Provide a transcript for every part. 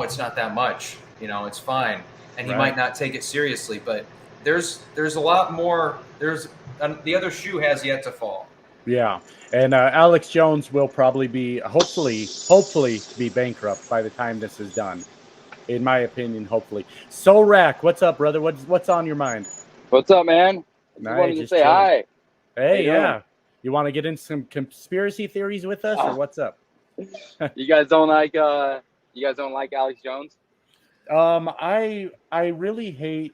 it's not that much, it's fine. And he Right. might not take it seriously, but there's a lot more. The other shoe has yet to fall. Yeah, and Alex Jones will probably be, hopefully, be bankrupt by the time this is done. In my opinion, hopefully. So, Rack, what's up, brother? What's on your mind? What's up, man? I just Nice, wanted to just say chilling. hi. How you Hey, doing? yeah. You want to get into some conspiracy theories with us, or Ah, what's up? you guys don't like Alex Jones? I really hate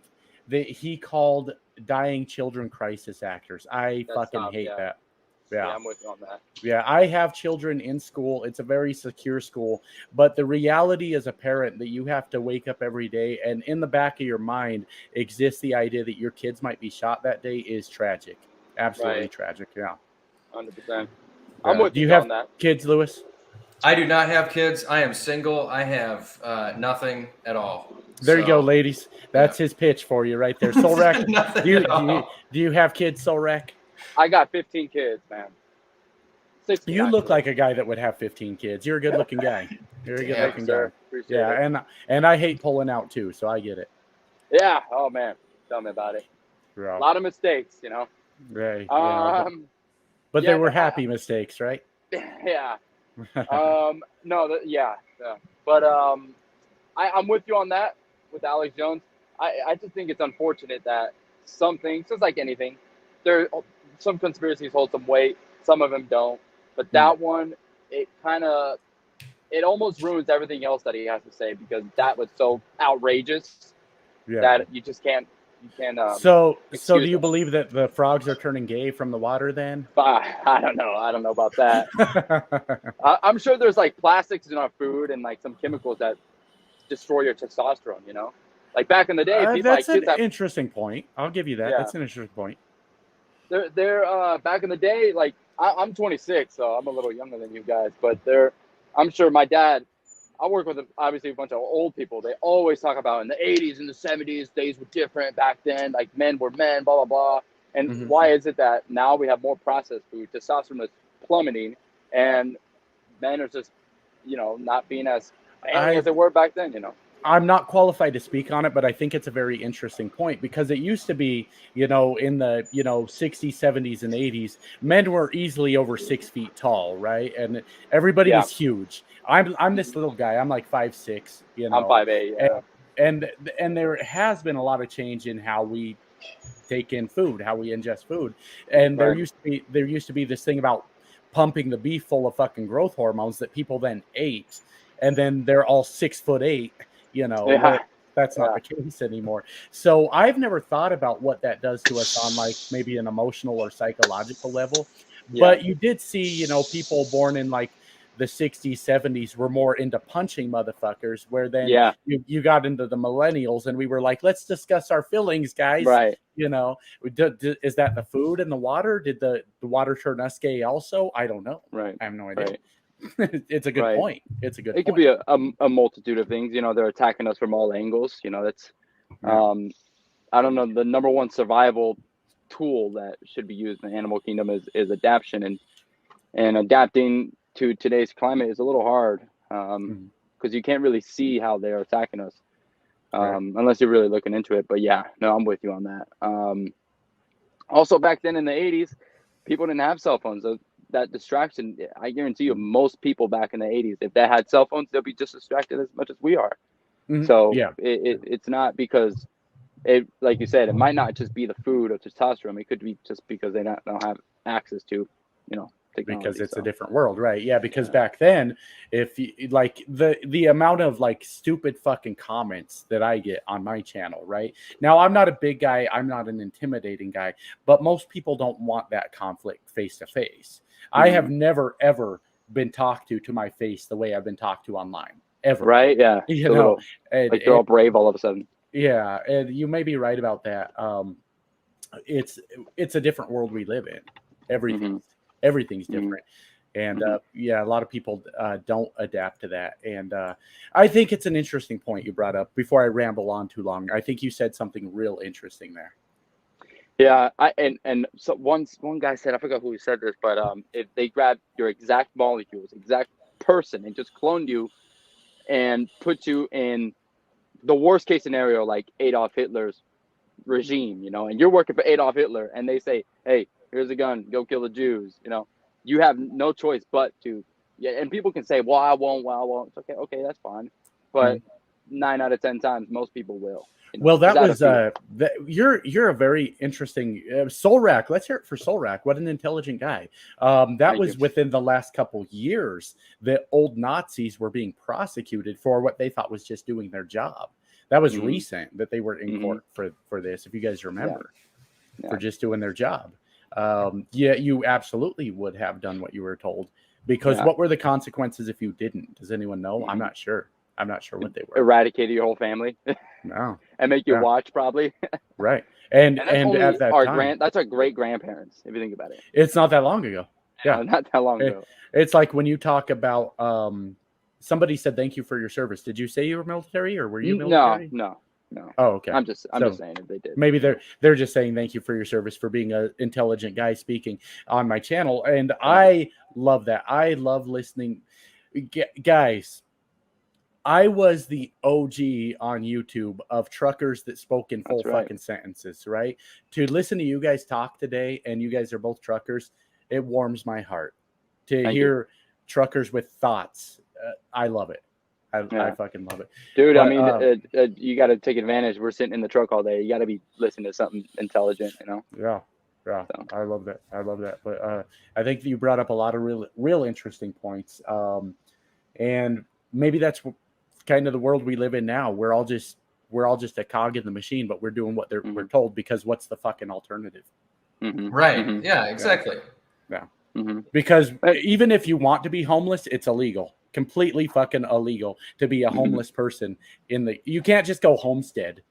that he called dying children crisis actors. I That's fucking tough. hate Yeah, that. yeah, Yeah. I'm with you on that. Yeah, I have children in school. It's a very secure school, but the reality as a parent that you have to wake up every day and in the back of your mind exists the idea that your kids might be shot that day is tragic. Absolutely Right, tragic. Yeah. 100%. I'm Yeah. with Do you you on have that. kids, Lewis? I do not have kids. I am single. I have nothing at all. There you go, So ladies. yeah, That's his pitch for you right there. Solrak, nothing do you at do you all. do you have kids, Solrak? I got 15 kids, man. 16 You look actually. like a guy that would have 15 kids. You're a good-looking guy. You're a Damn. Thank you, good-looking guy. sir. Appreciate Yeah, it. and I hate pulling out too, so I get it. Yeah. Oh man, tell me about it. A Yeah, lot of mistakes. right. Yeah, Um. but they Yeah. were happy mistakes, right? Yeah. No. Yeah. Yeah. But I'm with you on that with Alex Jones. I just think it's unfortunate that some things, just like anything, there some conspiracies hold some weight, some of them don't. But Hmm. that one, it almost ruins everything else that he has to say because that was so outrageous Yeah. that you can't So do excuse you it. believe that the frogs are turning gay from the water then? But I don't know. I don't know about that. I'm sure there's like plastics in our food and like some chemicals that destroy your testosterone. Like back in the day, people That's like an kids have. interesting point. I'll give you that. Yeah. That's an interesting point. They're back in the day, like I'm 26, so I'm a little younger than you guys, but they're I'm sure my dad. I work with obviously a bunch of old people. They always talk about in the 80s and the 70s, days were different back then. Like men were men, blah blah blah. And Hmm. why is it that now we have more processed food, testosterone is plummeting, and men are just not being as manly I as they were back then. I'm not qualified to speak on it, but I think it's a very interesting point because it used to be, in the, 60s, 70s, and 80s, men were easily over 6 feet tall, right? And everybody Yeah, was huge. I'm this little guy. I'm like 5'6", I'm 5'8". and Yeah, and there has been a lot of change in how we take in food, how we ingest food. And there right. used to be this thing about pumping the beef full of fucking growth hormones that people then ate, and then they're all 6'8". Yeah, Well, that's not yeah, the case anymore. So I've never thought about what that does to us on like maybe an emotional or psychological level. yeah, But you did see, people born in like the 60s, 70s were more into punching motherfuckers, where then yeah. you got into the millennials and we were like, let's discuss our feelings, guys. Right, You know, is that the food and the water? Did the water turn us gay also? I don't know. right, I have no idea. right, It's a good right. point. It's a good It could point. be a multitude of things. They're attacking us from all angles. That's Yeah. um, I don't know. The number one survival tool that should be used in the animal kingdom is adaptation, and adapting to today's climate is a little hard Mhm. because you can't really see how they're attacking us Right. unless you're really looking into it. But yeah, no, I'm with you on that. Also, back then in the 80s, people didn't have cell phones. So that distraction, I guarantee you, most people back in the 80s, if they had cell phones, they'll be just distracted as much as we are. Mhm. So Yeah. it's not because like you said, it might not just be the food or testosterone. It could be just because they don't have access to, Because technology. it's a So different world, right? Yeah, because yeah, back then, if you, like the amount of like stupid fucking comments that I get on my channel, right? Now I'm not a big guy, I'm not an intimidating guy, but most people don't want that conflict face to face. I have mm, never ever been talked to my face the way I've been talked to online, ever. right, yeah. You The know, little and, like they're and all brave all of a sudden. yeah, and you may be right about that. It's it's a different world we live in. Hmm. Everything's Hmm. different, and Hmm. yeah, a lot of people don't adapt to that. And I think it's an interesting point you brought up. Before I ramble on too long, I think you said something real interesting there. Yeah, and so one guy said, I forgot who said this, but if they grabbed your exact molecules, exact person, and just cloned you and put you in the worst case scenario, like Adolf Hitler's regime, you know, and you're working for Adolf Hitler, and they say, hey, here's a gun, go kill the Jews, you know, you have no choice but to, yeah. And people can say, well, I won't. It's okay, that's fine, but 9 out of 10 times, most people will. You know, well, that was you're a very interesting Solrak. Let's hear it for Solrak. What an intelligent guy. That was within the last couple years that old Nazis were being prosecuted for what they thought was just doing their job. That was recent that they were in court for this, if you guys remember, for just doing their job. Yeah, you absolutely would have done what you were told, because what were the consequences if you didn't? Does anyone know? I'm not sure. I'm not sure what they were. Eradicated your whole family. No. And make you watch, probably. Right. And at that our time, that's our great grandparents, if you think about it. It's not that long ago. Yeah. Not that long ago. It's like when you talk about somebody said thank you for your service. Did you say you were military, or were you military? No. Oh, okay. I'm just saying if they did. Maybe they're just saying thank you for your service, for being an intelligent guy speaking on my channel. And I love that. I love listening. Guys, I was the OG on YouTube of truckers that spoke in full fucking sentences, right? To listen to you guys talk today, and you guys are both truckers, it warms my heart to hear truckers with thoughts. I love it. I fucking love it. Dude, but, I mean, you got to take advantage. We're sitting in the truck all day. You got to be listening to something intelligent, you know? Yeah. So. I love that. But I think you brought up a lot of real interesting points. And maybe that's kind of the world we live in now. We're all just a cog in the machine, but we're doing what we're told, because what's the fucking alternative? Right. Yeah, exactly. Yeah. Because even if you want to be homeless, it's illegal. Completely fucking illegal to be a homeless person you can't just go homestead.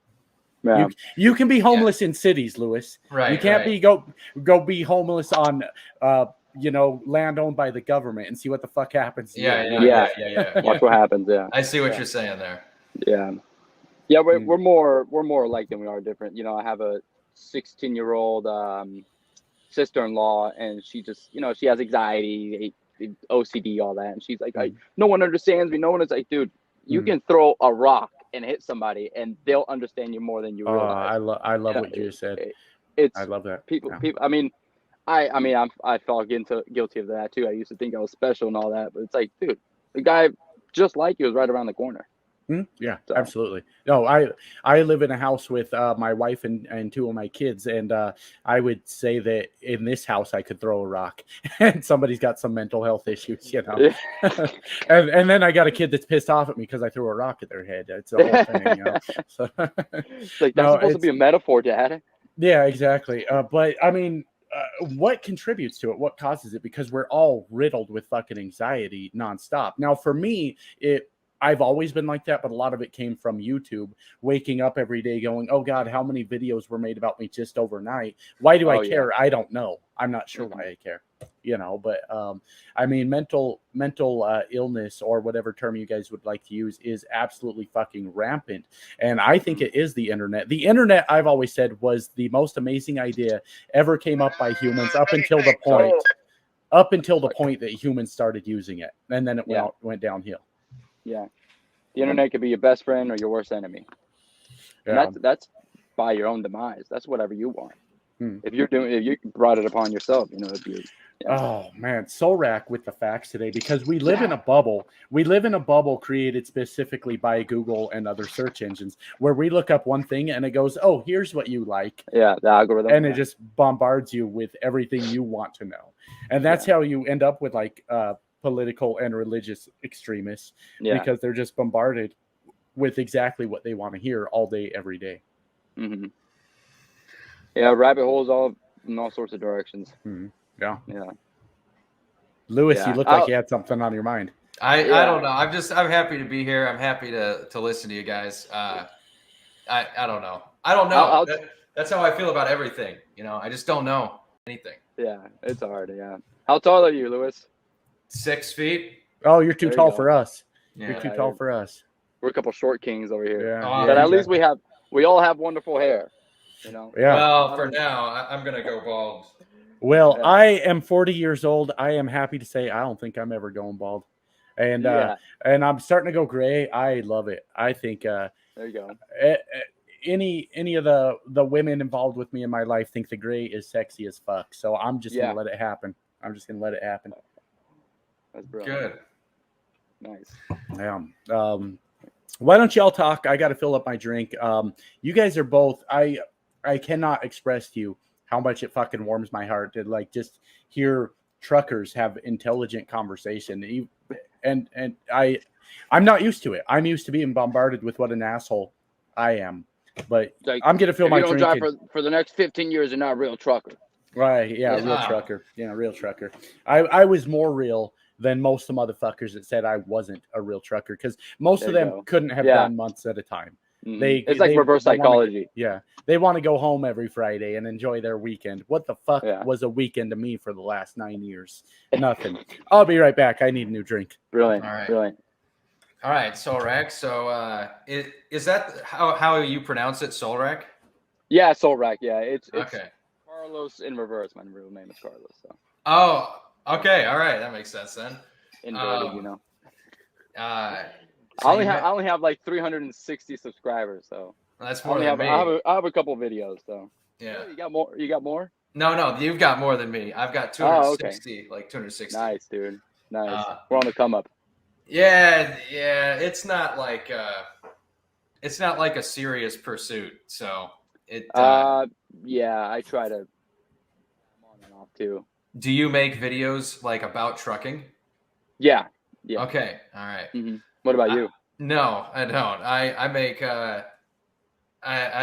Yeah. You can be homeless in cities, Lewis. Right. You can't go be homeless on land owned by the government and see what the fuck happens. Yeah. Watch what happens. Yeah. I see what you're saying there. Yeah. Yeah. We're more alike than we are different. You know, I have a 16-year-old sister-in-law, and she just, she has anxiety, OCD, all that, and she's like, no one understands me. No one is like, dude, you can throw a rock and hit somebody, and they'll understand you more than you realize. I love what you just said. I love that. People. I mean, I felt guilty of that too. I used to think I was special and all that, but it's like, dude, the guy just like you was right around the corner. Yeah, so. Absolutely. No, I live in a house with my wife and 2 of my kids, and I would say that in this house I could throw a rock, and somebody's got some mental health issues, and then I got a kid that's pissed off at me because I threw a rock at their head. It's a whole thing, So it's like, that's supposed to be a metaphor, Dad. Yeah, exactly. But I mean, what contributes to it? What causes it? Because we're all riddled with fucking anxiety nonstop. Now, for me, I've always been like that, but a lot of it came from YouTube, waking up every day going, oh God, how many videos were made about me just overnight? Why do I care? I don't know. I'm not sure why I care, but I mean, mental illness, or whatever term you guys would like to use, is absolutely fucking rampant. And I think it is the internet. The internet, I've always said, was the most amazing idea ever came up by humans up until the point that humans started using it. And then it went downhill. Yeah, the internet could be your best friend or your worst enemy. Yeah. And that's by your own demise. That's whatever you want. If you brought it upon yourself, it'd be. Oh man, Solrak with the facts today, because we live in a bubble. We live in a bubble created specifically by Google and other search engines, where we look up one thing and it goes, "Oh, here's what you like." Yeah, the algorithm, and it just bombards you with everything you want to know, and that's how you end up with like political and religious extremists, because they're just bombarded with exactly what they want to hear all day, every day. Yeah, rabbit holes all in all sorts of directions. Yeah. Lewis, you look like you had something on your mind. I don't know. I'm happy to be here. I'm happy to listen to you guys. I don't know. That's how I feel about everything. I just don't know anything. Yeah, it's hard. Yeah. How tall are you, Lewis? 6 feet. Oh, you're too tall for us. Yeah. You're too tall for us. We're a couple short kings over here. Yeah. But at least we all have wonderful hair. Yeah. Well, for now, I'm gonna go bald. Well, I am 40 years old. I am happy to say I don't think I'm ever going bald. and and I'm starting to go gray. I love it. I think there you go. Any of the women involved with me in my life think the gray is sexy as fuck. So I'm just gonna let it happen. That's brilliant. Good. Nice. Yeah. Why don't y'all talk? I got to fill up my drink. You guys are both. I cannot express to you how much it fucking warms my heart to like just hear truckers have intelligent conversation. And I'm not used to it. I'm used to being bombarded with what an asshole I am. But like, I'm gonna fill my drink. If you don't drive for the next 15 years, you're not a real trucker. Right? Yeah, real trucker. Yeah, real trucker. I was more real than most of the motherfuckers that said I wasn't a real trucker, because most of them couldn't have done months at a time. Mm-hmm. It's like reverse psychology. They want to go home every Friday and enjoy their weekend. What the fuck was a weekend to me for the last 9 years? Nothing. I'll be right back. I need a new drink. Brilliant. All right. Brilliant. All right, Solrak. So is that how you pronounce it, Solrak? Yeah, Solrak. Yeah, it's okay. Carlos in reverse. My real name is Carlos. So. Oh, okay. All right, that makes sense then. Inverted, you know. So I only have like 360 subscribers, so that's more than me. I have a couple videos, so yeah. You got more? You got more? No, you've got more than me. I've got 260, like 260. Nice, dude. Nice. We're on the come up. Yeah. It's not like a serious pursuit. So it. Yeah, I try to. I'm on and off too. Do you make videos like about trucking? Yeah. Okay. All right. Mm-hmm. What about you? No, I don't. I make. I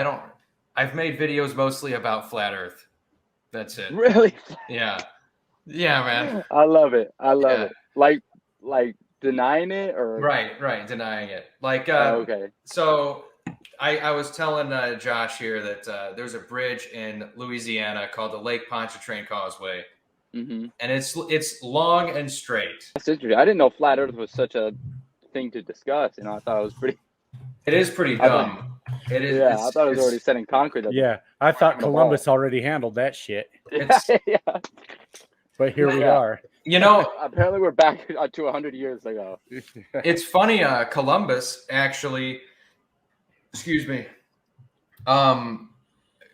don't. I've made videos mostly about flat Earth. That's it. Really? Yeah, man. I love it. Like denying it or right, denying it. Like okay. So I was telling Josh here that there's a bridge in Louisiana called the Lake Pontchartrain Causeway, and it's long and straight. That's interesting. I didn't know flat Earth was such a thing to discuss. I thought it was pretty. It is pretty dumb. It is. Yeah, I thought it was already set in concrete. Yeah, I thought Columbus already handled that shit. Yeah. But here we are. You know, apparently we're back to 100 years ago. It's funny. Columbus actually. Excuse me.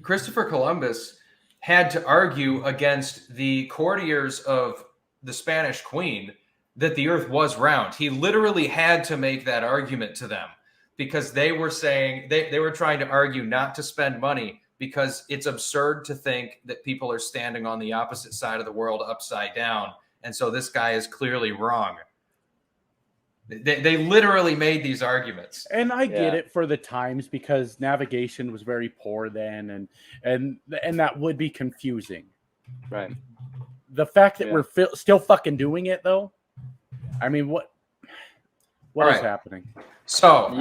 Christopher Columbus had to argue against the courtiers of the Spanish Queen that the Earth was round. He literally had to make that argument to them because they were saying they were trying to argue not to spend money because it's absurd to think that people are standing on the opposite side of the world upside down. And so this guy is clearly wrong. They literally made these arguments. And I get it for the times because navigation was very poor then and that would be confusing. Right. The fact that we're still fucking doing it though. I mean, what is happening? So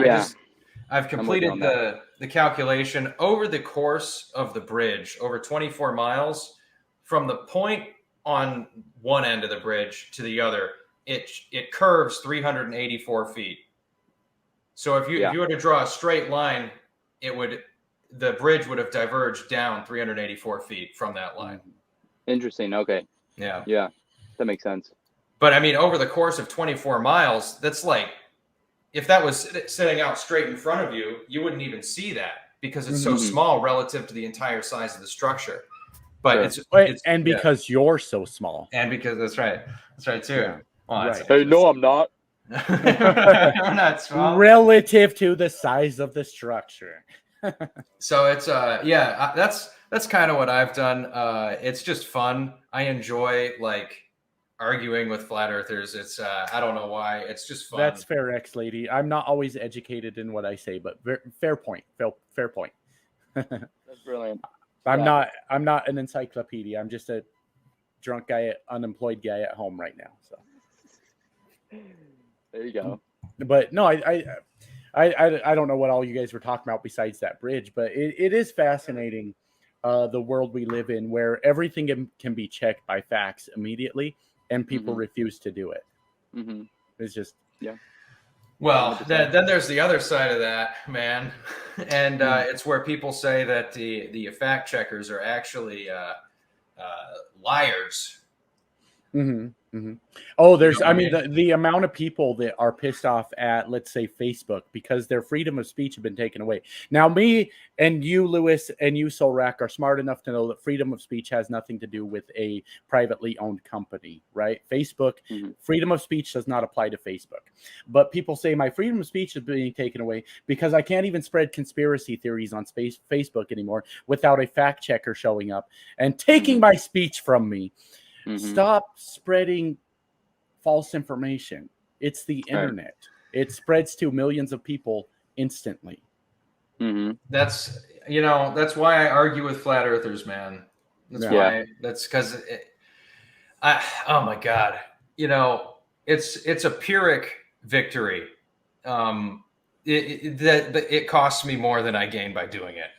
I've completed the calculation over the course of the bridge, over 24 miles, from the point on one end of the bridge to the other, it curves 384 feet. So if you were to draw a straight line, the bridge would have diverged down 384 feet from that line. Interesting. Okay. Yeah, that makes sense. But I mean, over the course of 24 miles, that's like, if that was sitting out straight in front of you, you wouldn't even see that because it's so small relative to the entire size of the structure. But it's because you're so small. And because that's right too. Yeah. Well, right. Hey, no, I'm not. I'm not small. Relative to the size of the structure. So it's that's kind of what I've done. It's just fun. I enjoy like arguing with flat earthers. It's I don't know why. It's just fun. That's fair, ex-lady. I'm not always educated in what I say, but fair point. Fair point. That's brilliant. I'm not an encyclopedia. I'm just a drunk guy, unemployed guy at home right now. So there you go. But no, I don't know what all you guys were talking about besides that bridge, but it is fascinating the world we live in where everything can be checked by facts immediately and people refuse to do it. It's just Well, then there's the other side of that, man, and it's where people say that the fact checkers are actually liars. Mm-hmm. Oh, there's, You know I what I mean, mean? the amount of people that are pissed off at, let's say, Facebook because their freedom of speech have been taken away. Now, me and you, Lewis, and you, Solrak, are smart enough to know that freedom of speech has nothing to do with a privately owned company, right? Facebook, Mhm. freedom of speech does not apply to Facebook. But people say my freedom of speech is being taken away because I can't even spread conspiracy theories on Facebook anymore without a fact checker showing up and taking Mhm. my speech from me. Mhm. Stop spreading false information. It's the Right. internet. It spreads to millions of people instantly. Mhm. That's that's why I argue with flat earthers, man. That's Yeah. why. That's because oh my god, it's a Pyrrhic victory. It costs me more than I gain by doing it.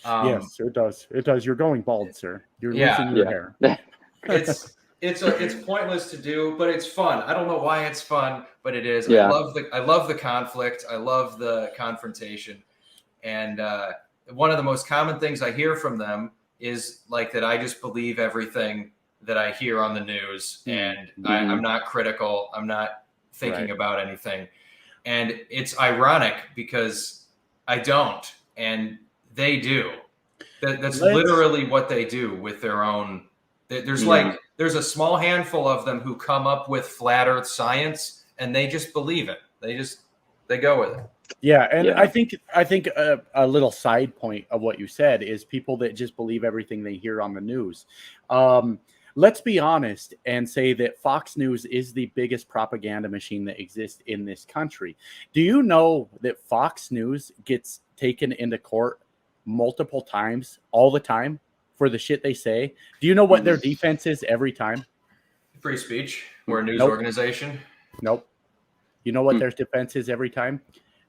Yes, it does. It does. You're going bald, sir. You're Yeah, losing your hair. Yeah. it's pointless to do, but it's fun. I don't know why it's fun, but it is. Yeah. I love the conflict. I love the confrontation, and one of the most common things I hear from them is like that I just believe everything that I hear on the news, and I'm not critical. I'm not thinking about anything, and it's ironic because I don't, and they do. That's literally what they do with their own. There's there's a small handful of them who come up with flat Earth science, and they just believe it. They go with it. Yeah, and Yeah. I think a little side point of what you said is people that just believe everything they hear on the news. Let's be honest and say that Fox News is the biggest propaganda machine that exists in this country. Do you know that Fox News gets taken into court multiple times all the time for the shit they say? Do you know what their defense is every time? Free speech. We're a news Nope. organization. Nope. You know what their defense is every time?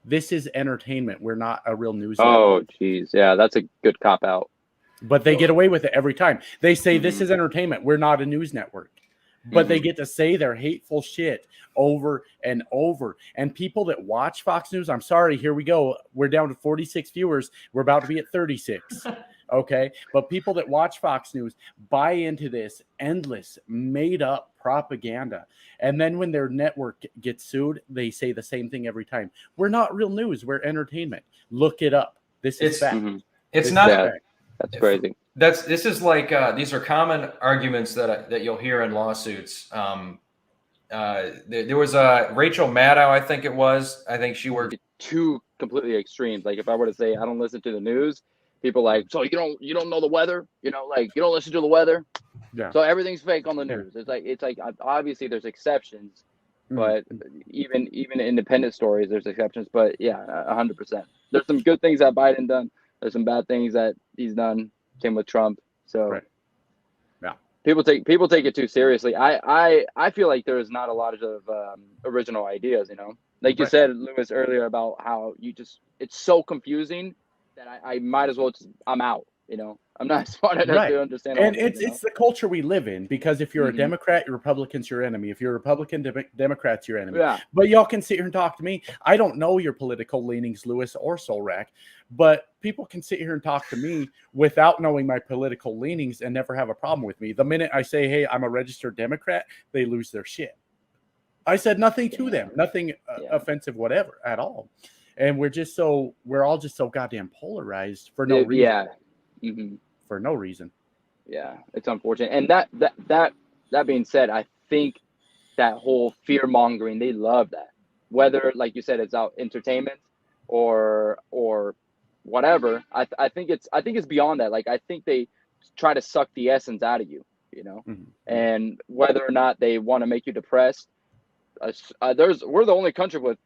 This is entertainment. We're not a real news network. Oh, geez. Yeah, that's a good cop out. But they get away with it every time. They say this is entertainment. We're not a news network. But they get to say their hateful shit over and over. And people that watch Fox News, I'm sorry, here we go. We're down to 46 viewers. We're about to be at 36. Okay. But people that watch Fox News buy into this endless, made up propaganda. And then when their network gets sued, they say the same thing every time. We're not real news. We're entertainment. Look it up. This is fact. It's This not. is fact. That's crazy. This is like these are common arguments that you'll hear in lawsuits. There was Rachel Maddow, I think it was. I think she worked. Two completely extremes. Like if I were to say I don't listen to the news, people like, so you don't know the weather, like you don't listen to the weather. Yeah. So everything's fake on the news. It's like obviously there's exceptions, but even independent stories there's exceptions. But yeah, 100%. There's some good things that Biden done. There's some bad things that he's done. Same with Trump. So yeah, people take it too seriously. I feel like there is not a lot of original ideas. Like you said, Lewis, earlier about how it's so confusing that I might as well I'm out. I'm not smart enough to understand. And it's the culture we live in, because if you're a Democrat, your Republican's your enemy. If you're a Republican, Democrat's your enemy. Yeah. But y'all can sit here and talk to me. I don't know your political leanings, Lewis or Solrak, but people can sit here and talk to me without knowing my political leanings and never have a problem with me. The minute I say, hey, I'm a registered Democrat, they lose their shit. I said nothing to them, nothing offensive, whatever at all. And we're all just so goddamn polarized for no reason. Yeah. For no reason. Yeah, it's unfortunate. And that being said, I think that whole fear mongering, they love that. Whether, like you said, it's out entertainment or whatever. I think it's beyond that. Like I think they try to suck the essence out of you, and whether or not they want to make you depressed. We're the only country with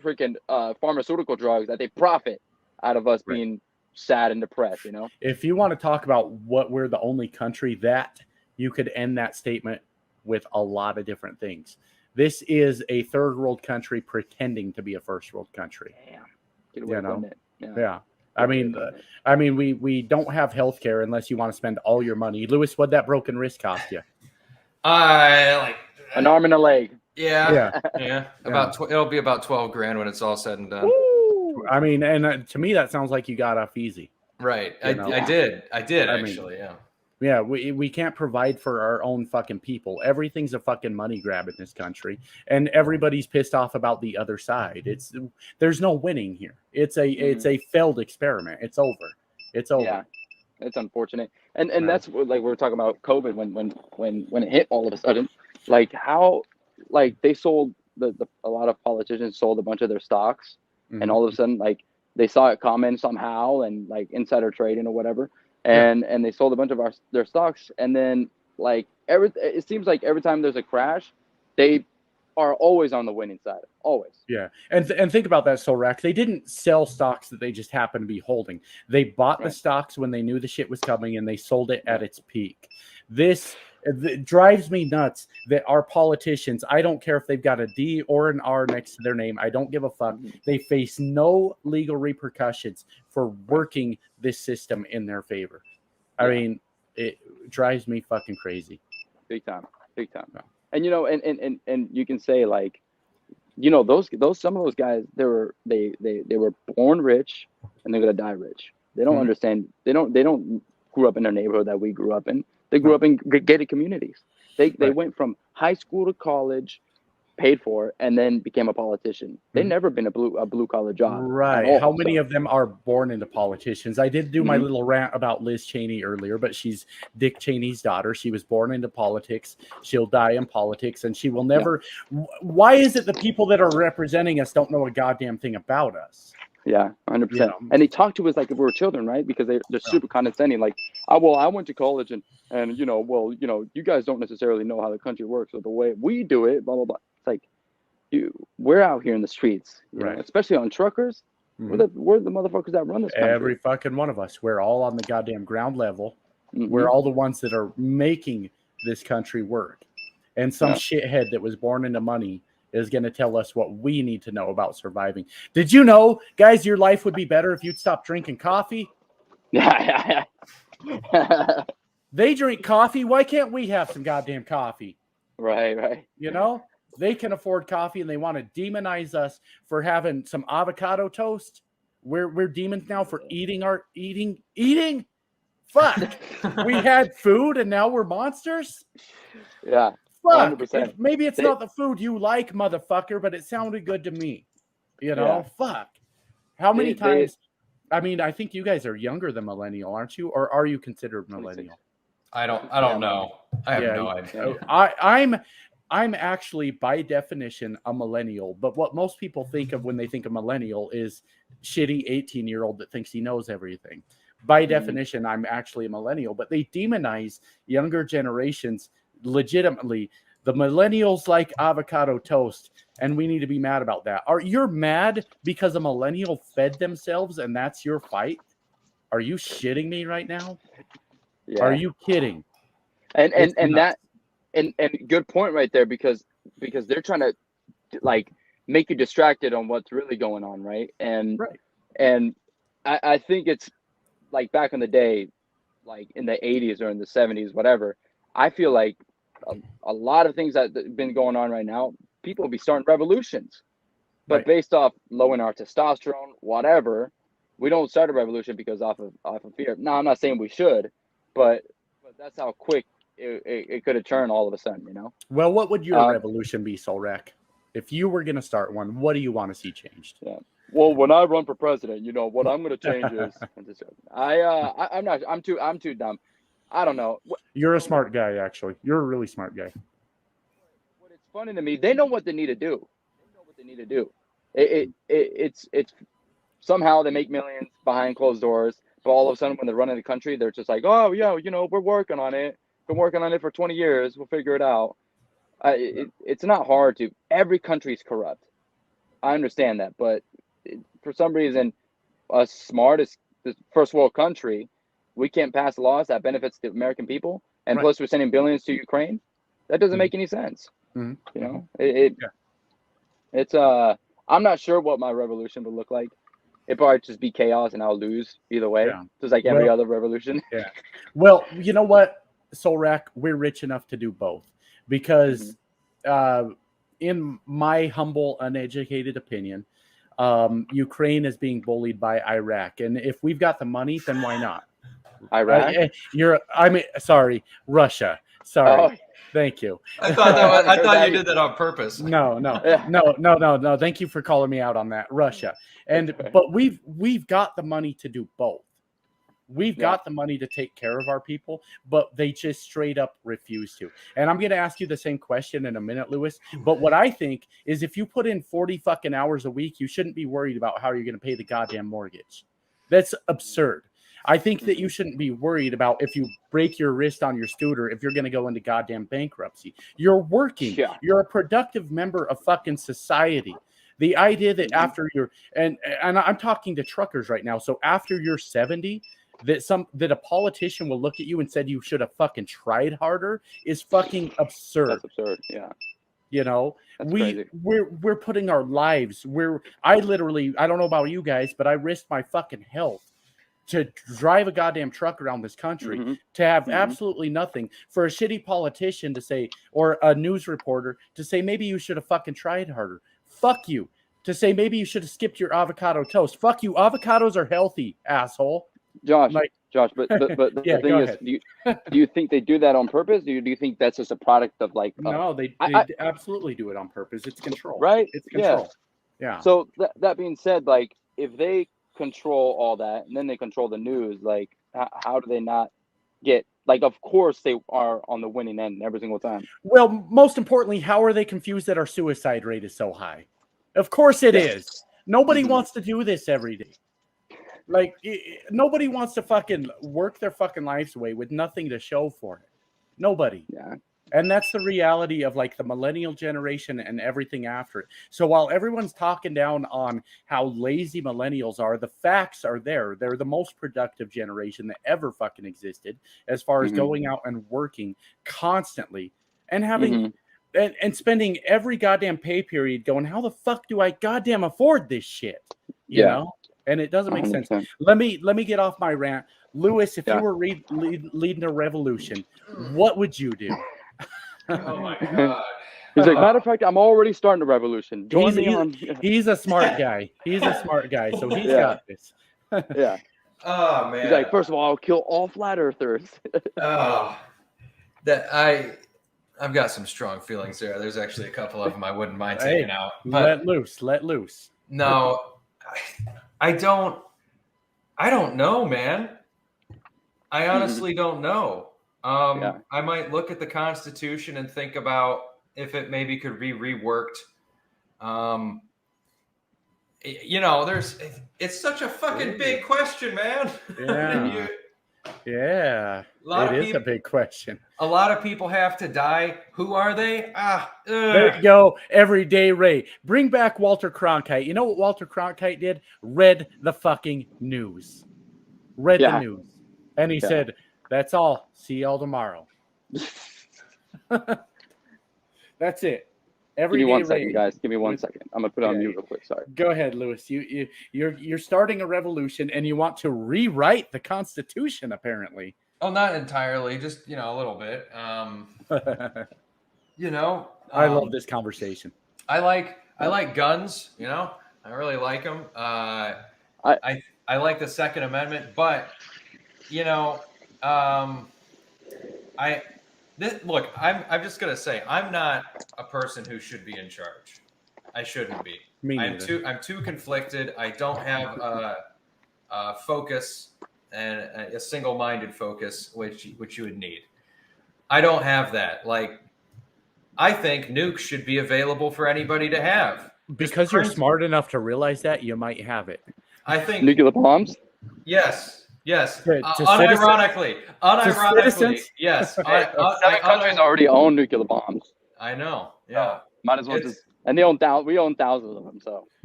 freaking pharmaceutical drugs that they profit out of us being sad and depressed. If you want to talk about what we're the only country, that you could end that statement with a lot of different things. This is a third world country pretending to be a first world country. Damn. Get away from it. Yeah. I mean, we don't have health care unless you want to spend all your money. Lewis, what'd that broken wrist cost you? An arm and a leg. Yeah. It'll be about $12,000 when it's all said and done. Woo! I mean, and to me that sounds like you got off easy. Right. I did actually. Yeah. Yeah, we can't provide for our own fucking people. Everything's a fucking money grab in this country, and everybody's pissed off about the other side. There's no winning here. It's a failed experiment. It's over. It's over. Yeah, it's unfortunate, and Yeah. that's what, like we were talking about COVID when it hit all of a sudden, like how like they sold a lot of politicians sold a bunch of their stocks, and Mhm. all of a sudden like they saw it coming somehow and like insider trading or whatever, Yeah. and they sold a bunch of their stocks, and then like it seems like every time there's a crash, they are always on the winning side, always. Yeah, and think about that, Solrak. They didn't sell stocks that they just happened to be holding. They bought the Right. stocks when they knew the shit was coming, and they sold it at Right. its peak. This drives me nuts that our politicians, I don't care if they've got a D or an R next to their name, I don't give a fuck. Mhm. They face no legal repercussions for working this system in their favor. I Yeah. mean, it drives me fucking crazy. Big time, big time. Yeah. And you know, and you can say like, you know, those some of those guys, they were born rich and they're gonna die rich. They don't Mhm. understand. They don't grew up in a neighborhood that we grew up in. They grew No. up in gated communities. They Right. went from high school to college, paid for, and then became a politician. They Mhm. never been a blue collar job at Right. all. How many So of them are born into politicians? I did do my Mhm. little rant about Liz Cheney earlier, but she's Dick Cheney's daughter. She was born into politics. She'll die in politics, and she will never. Why is it the people that are representing us don't know a goddamn thing about us? Yeah, 100%. You know? And they talk to us like if we were children, right? Because they're super condescending. Like, oh, well, I went to college and you know, well, you know, you guys don't necessarily know how the country works or the way we do it. Blah blah blah. It's like, we're out here in the streets, you know, Right. especially on truckers. Mhm. We're the motherfuckers that run this country. Every fucking one of us. We're all on the goddamn ground level. Mhm. We're all the ones that are making this country work. And some Yeah. shithead that was born into money is going to tell us what we need to know about surviving. Did you know, guys, your life would be better if you'd stop drinking coffee? Yeah, yeah. They drink coffee. Why can't we have some goddamn coffee? Right. You know, they can afford coffee and they want to demonize us for having some avocado toast. We're demons now for eating. Fuck. We had food and now we're monsters. Yeah. Fuck. 100%. Maybe it's They- not the food you like, motherfucker, but it sounded good to me. You know, Yeah. fuck. How many They- times? I mean, I think you guys are younger than millennial, aren't you? Or are you considered 26. millennial? I don't Yeah, know. I have no idea. I'm actually by definition a millennial, but what most people think of when they think of millennial is shitty 18-year-old that thinks he knows everything. By definition, I'm actually a millennial, but they demonize younger generations legitimately. The millennials like avocado toast, and we need to be mad about that. You're mad because a millennial fed themselves and that's your fight? Are you shitting me right now? Yeah. Are you kidding? And It's and nuts. that and good point right there, because they're trying to like make you distracted on what's really going on, right? And Right. and I think it's like back in the day, like in the 80s or in the 70s, whatever. I feel like a lot of things that have been going on right now, people will be starting revolutions, but Right. based off lowering our testosterone, whatever. We don't start a revolution because off of fear. No, I'm not saying we should, but that's how quick it could have turned all of a sudden, you know? Well, what would your revolution be, Solrak? If you were going to start one, what do you want to see changed? Yeah. Well, when I run for president, you know what I'm going to change is I'm too dumb. I don't know. You're a smart guy, actually. You're a really smart guy. What it's funny to me, they know what they need to do. It's somehow they make millions behind closed doors, but all of a sudden when they're running the country, they're just like, oh yeah, you know, we're working on it. Been working on it for 20 years. We'll figure it out. It's not hard to. Every country is corrupt. I understand that, but for some reason, us smart as the first world country, we can't pass laws that benefits the American people, and Right. plus we're sending billions to Ukraine. That doesn't Mhm. make any sense. Mhm. You know, Yeah. it's I'm not sure what my revolution would look like. It probably just be chaos, and I'll lose either way, Yeah. just like every Well- other revolution. Yeah. Well, you know what, Solrak, we're rich enough to do both because, in my humble, uneducated opinion, Ukraine is being bullied by Iraq, and if we've got the money, then why not? Iraq. Sorry, Russia. Sorry. Oh, Thank you. I thought I heard you that. did that on purpose. No. Yeah. No. Thank you for calling me out on that. Russia. But we've got the money to do both. We've got the money to take care of our people, but they just straight up refuse to. And I'm going to ask you the same question in a minute, Lewis. But what I think is if you put in 40 fucking hours a week, you shouldn't be worried about how you're going to pay the goddamn mortgage. That's absurd. I think that you shouldn't be worried about if you break your wrist on your scooter, if you're going to go into goddamn bankruptcy. You're working. Yeah. You're a productive member of fucking society. The idea that after you're, and I'm talking to truckers right now. So after you're 70, that a politician will look at you and said you should have fucking tried harder is fucking absurd. That's absurd. Yeah. You know, That's crazy. we're putting our lives I don't know about you guys, but I risked my fucking health to drive a goddamn truck around this country to have absolutely nothing for a shitty politician to say, or a news reporter to say, maybe you should have fucking tried harder. Fuck you. To say, maybe you should have skipped your avocado toast. Fuck you. Avocados are healthy, asshole. Josh, but the Yeah, thing is, do you think they do that on purpose? Do you think that's just a product of like? No, they absolutely do it on purpose. It's control, right? It's control. Yeah. So that being said, like if they control all that and then they control the news, like how do they not get? Like, of course they are on the winning end every single time. Well, most importantly, how are they confused that our suicide rate is so high? Of course it is. Nobody wants to do this every day. Like, nobody wants to fucking work their fucking lives away with nothing to show for it. Nobody. Yeah. And that's the reality of like the millennial generation and everything after it. So while everyone's talking down on how lazy millennials are, the facts are there. They're the most productive generation that ever fucking existed as far as going out and working constantly and having and spending every goddamn pay period going, how the fuck do I goddamn afford this shit? You know? And it doesn't make 100%. Sense. Let me get off my rant. Lewis, if you were leading a revolution, what would you do? Oh my god! He's like, matter of fact, I'm already starting a revolution. He's a smart guy. He's a smart guy, so he's got this. Yeah. Oh man. He's like, first of all, I'll kill all flat earthers. I've got some strong feelings there. There's actually a couple of them I wouldn't mind taking out. But let loose. No, I don't know, man. I honestly don't know. I might look at the Constitution and think about if it maybe could be reworked. It's such a fucking big question, man. Yeah. It is a big question. A lot of people have to die. Who are they? There you go. Everyday Ray. Bring back Walter Cronkite. You know what Walter Cronkite did? Read the fucking news. Read the news. And he said, that's all. See y'all tomorrow. That's it. Give me 1 second, guys. Give me 1 second. I'm gonna put it on mute real quick. Sorry. Go ahead, Lewis. You're starting a revolution, and you want to rewrite the Constitution, apparently. Oh, not entirely. Just a little bit. I love this conversation. I like guns. I really like them. I like the Second Amendment, but look, I'm just gonna say I'm not a person who should be in charge. I shouldn't be. I'm too conflicted. I don't have a focus and a single-minded focus, which you would need. I don't have that. Like, I think nukes should be available for anybody to have. Because you're smart enough to realize that, you might have it. I think nuclear bombs. Yes. Unironically, yes. 7 countries already own nuclear bombs. I know. Yeah. Might as well just. And we own thousands of them.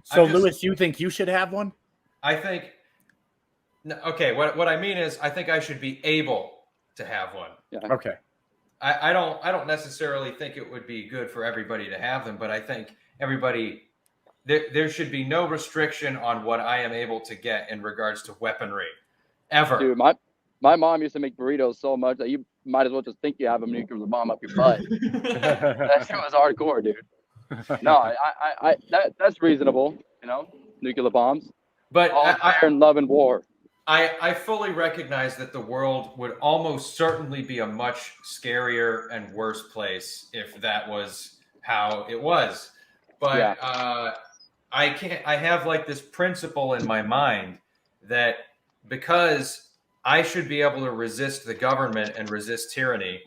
So Lewis, you think you should have one? I think. Okay. What I mean is, I think I should be able to have one. Yeah. Okay. I don't necessarily think it would be good for everybody to have them, but I think everybody. There should be no restriction on what I am able to get in regards to weaponry. Ever. Dude, my mom used to make burritos so much that you might as well just think you have a nuclear bomb up your butt. That shit was hardcore, dude. No, that's reasonable, nuclear bombs. But all fire and love and war. I fully recognize that the world would almost certainly be a much scarier and worse place if that was how it was. Yeah. But I can't. I have like this principle in my mind that because I should be able to resist the government and resist tyranny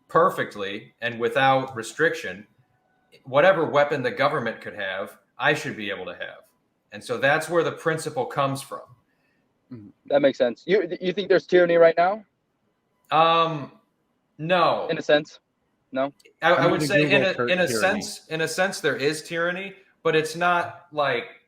perfectly and without restriction, whatever weapon the government could have, I should be able to have. And so that's where the principle comes from. That makes sense. You think there's tyranny right now? No, In a sense, no. I I'm would gonna say Google in a tyranny. sense there is tyranny, but it's not like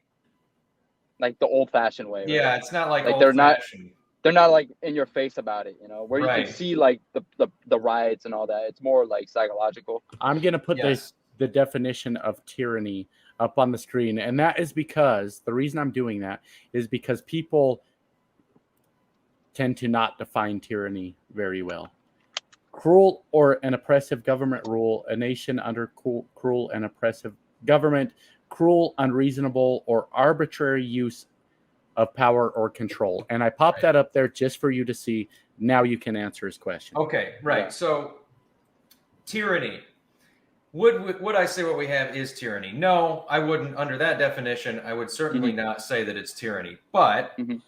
Like the old-fashioned way, yeah, right? it's not like Like old fashioned. they're not like in your face about it, where you can Right. see like the riots and all that. It's more like psychological. I'm gonna put Yes. the definition of tyranny up on the screen, and that is because the reason I'm doing that is because people tend to not define tyranny very well. Cruel or an oppressive government rule, a nation under cruel and oppressive government, cruel, unreasonable, or arbitrary use of power or control. And I popped that up there just for you to see. Now you can answer his question. Okay, right. Yeah. So tyranny. Would I say what we have is tyranny? No, I wouldn't. Under that definition, I would certainly not say that it's tyranny. But Mhm.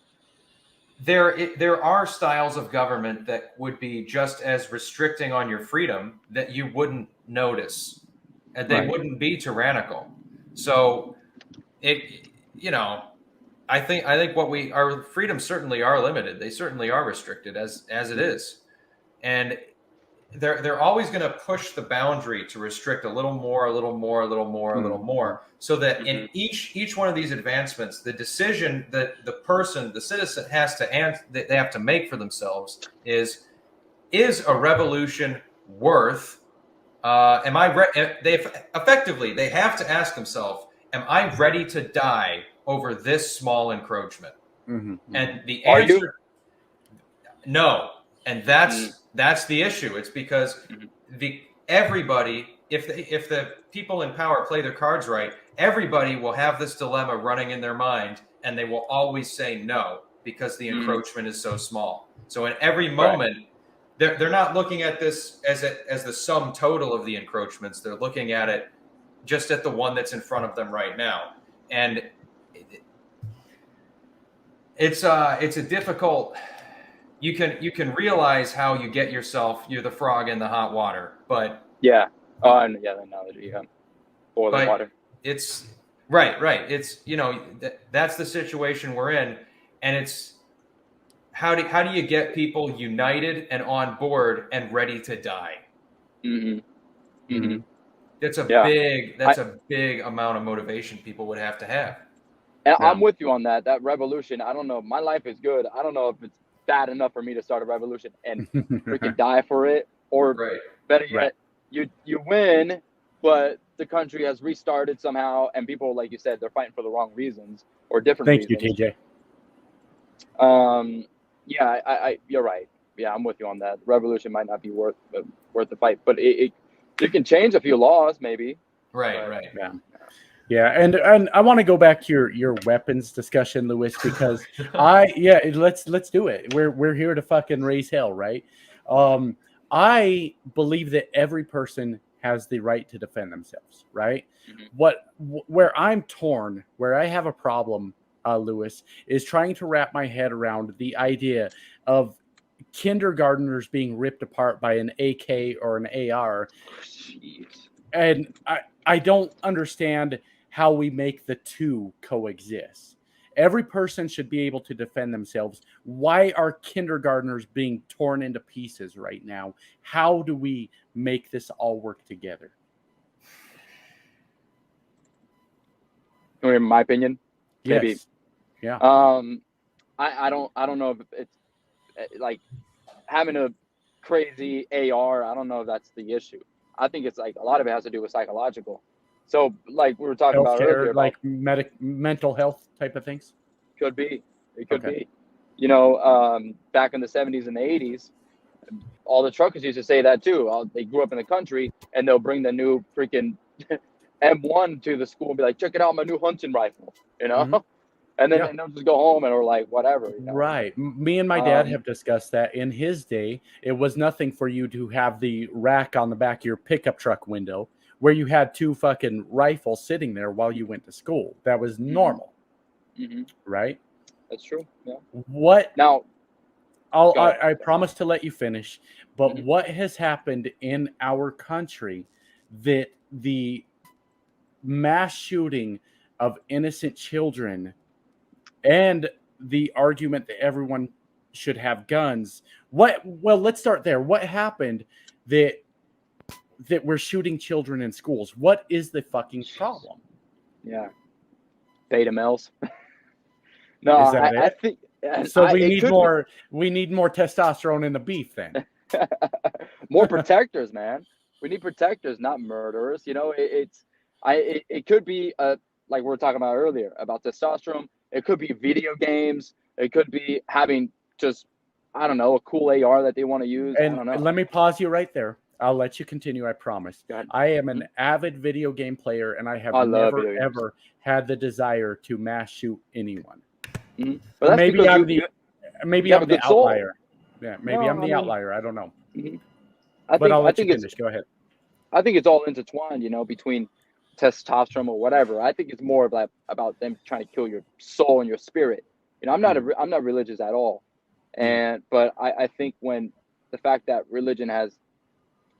there are styles of government that would be just as restricting on your freedom that you wouldn't notice, and they Right. wouldn't be tyrannical. So it, I think our freedoms certainly are limited. They certainly are restricted as it is, and they're always going to push the boundary to restrict a little more, a little more, a little more, a little more, so that in each one of these advancements, the decision that the citizen has to they have to make for themselves is a revolution worth? Am I? They effectively they have to ask themselves, am I ready to die over this small encroachment? And the Are you? answer, no. And that's the issue. It's because everybody, if the people in power play their cards right, everybody will have this dilemma running in their mind, and they will always say no because the encroachment is so small. So in every moment, they're not looking at this as the sum total of the encroachments. They're looking at it just at the one that's in front of them right now, and it's a difficult. You can realize how you get yourself. You're the frog in the hot water, but Yeah. Oh, and yeah, the analogy. Yeah. Boiling water. It's right. It's that's the situation we're in, and it's how do you get people united and on board and ready to die? That's a big amount of motivation people would have to have. And I'm with you on that. That revolution. I don't know. My life is good. I don't know if it's bad enough for me to start a revolution and freaking die for it, or better yet, you win, but the country has restarted somehow, and people, like you said, they're fighting for the wrong reasons or different reasons. Thank you, TJ. Yeah, you're right. Yeah, I'm with you on that. Revolution might not be worth the fight, but it can change a few laws, maybe. Right. Yeah, and I want to go back to your weapons discussion, Lewis, because let's do it. We're here to fucking raise hell, right? I believe that every person has the right to defend themselves, right? Where I'm torn, where I have a problem, Lewis, is trying to wrap my head around the idea of kindergartners being ripped apart by an AK or an AR. Jeez. And I don't understand how we make the two coexist. Every person should be able to defend themselves. Why are kindergartners being torn into pieces right now? How do we make this all work together? In my opinion, maybe. Yes. Yeah. I don't know if it's like having a crazy AR. I don't know if that's the issue. I think it's like a lot of it has to do with psychological. So, like we were talking about earlier, like mental health type of things. Could be. It could Okay. be. Back in the 70s and the 80s, all the truckers used to say that too. They grew up in the country, and they'll bring the new freaking M1 to the school and be like, "Check it out, my new hunting rifle," and then Yeah. and they'll just go home and or like whatever. Right. Me and my dad Um, have discussed that. In his day, it was nothing for you to have the rack on the back of your pickup truck window where you had 2 fucking rifles sitting there while you went to school. That was normal, right? That's true. Yeah. What Now, go ahead. I promise to let you finish, but Mhm. what has happened in our country that the mass shooting of innocent children and the argument that everyone should have guns. Well, let's start there. What happened that we're shooting children in schools? What is the fucking problem? Yeah. Beta males. No, Is that I it? think So it could we need more testosterone in the beef then. be more protectors, man. We need protectors, not murderers. It could be like we were talking about earlier about testosterone. It could be video games. It could be having just I don't know a cool AR that they want to use. I And don't know. let me pause you right there. I'll let you continue, I promise. Go ahead. I am an avid video game player, and I have I love never video games. ever had the desire to mass shoot anyone. But that's Maybe because I'm you I'm have a the good soul. outlier. Yeah, maybe No, I'm I the mean, outlier. I don't know. But I'll I let you think finish. Go ahead. I think it's all intertwined, between testosterone or whatever. I think it's more about them trying to kill your soul and your spirit. I'm not I'm not religious at all, but I think when the fact that religion has,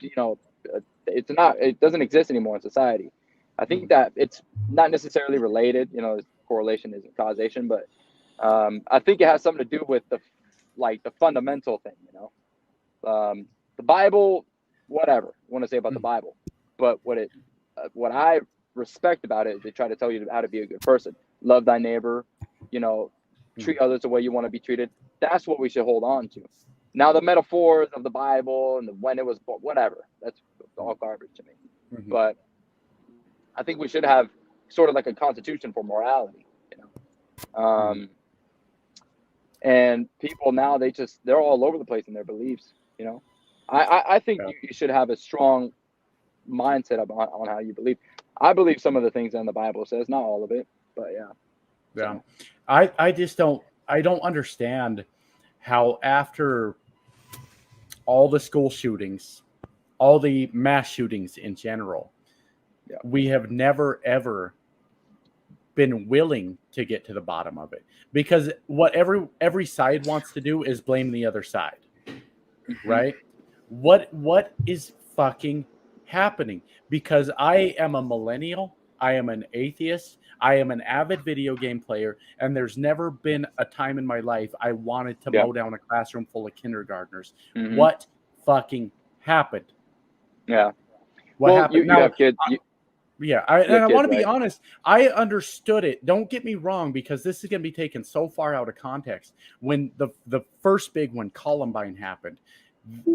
it doesn't exist anymore in society. I think that it's not necessarily related. Correlation isn't causation, but I think it has something to do with the fundamental thing. The Bible, whatever you want to say about the Bible, but what I respect about it is they try to tell you how to be a good person, love thy neighbor, treat others the way you want to be treated. That's what we should hold on to. Now the metaphors of the Bible and when it was, whatever, that's all garbage to me. But I think we should have sort of like a constitution for morality, and people now they're all over the place in their beliefs. I think you should have a strong mindset on how you believe. I believe some of the things in the Bible says, not all of it, but yeah. Yeah. I just don't understand how after all the school shootings, all the mass shootings in general, we have never ever been willing to get to the bottom of it, because what every side wants to do is blame the other side. Right? What is fucking happening? Because I am a millennial, I am an atheist, I am an avid video game player, and there's never been a time in my life I wanted to mow down a classroom full of kindergartners. What fucking happened? Yeah. What happened? You have kids. I want to be honest. I understood it. Don't get me wrong, because this is going to be taken so far out of context. When the first big one, Columbine, happened,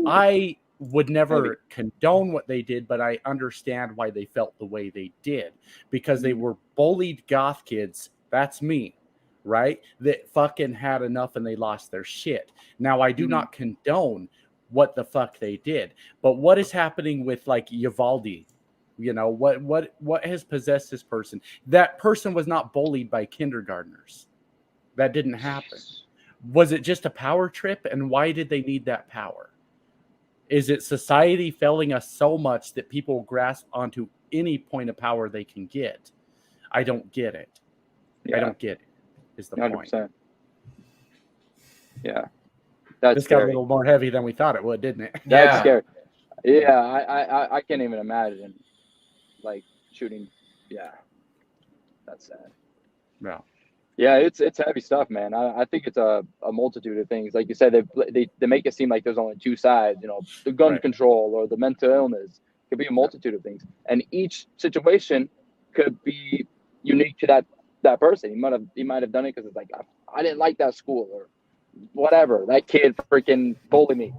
I would never condone what they did, but I understand why they felt the way they did, because they were bullied goth kids. That's me, right? That fucking had enough and they lost their shit. Now, I do not condone what the fuck they did, but what is happening with like Uvalde? What has possessed this person? That person was not bullied by kindergartners. That didn't happen. Was it just a power trip? And why did they need that power? Is it society failing us so much that people grasp onto any point of power they can get? I don't get it. I don't get it, is the 100%. Point. Yeah. That's this scary. got a little more heavy than we thought it would, didn't it? That's scary. Yeah, I can't even imagine like shooting. Yeah. That's sad. Yeah. Yeah, it's heavy stuff, man. I think it's a multitude of things. Like you said, they make it seem like there's only two sides. The gun control or the mental illness. It could be a multitude of things, and each situation could be unique to that person. He might have done it because it's like I didn't like that school or whatever. That kid freaking bullied me,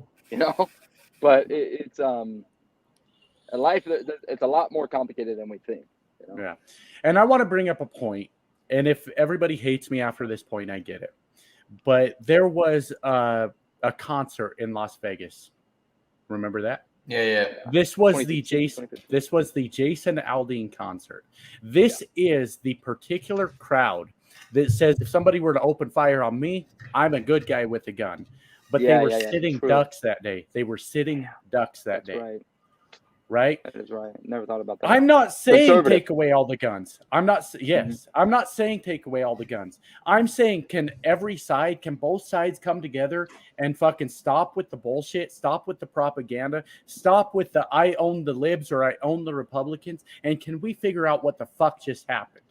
But it's a life. It's a lot more complicated than we think. Yeah, and I want to bring up a point. And if everybody hates me after this point, I get it. But there was a concert in Las Vegas. Remember that? Yeah. This was the Jason Aldean concert. This is the particular crowd that says if somebody were to open fire on me, I'm a good guy with a gun. But they were sitting true. ducks that day. They were sitting ducks that That's day. right. Right? That is right. Never thought about that. I'm not saying Conservative. take away all the guns. I'm not saying take away all the guns. I'm saying can both sides come together and fucking stop with the bullshit, stop with the propaganda, stop with the I own the libs or I own the Republicans, and can we figure out what the fuck just happened?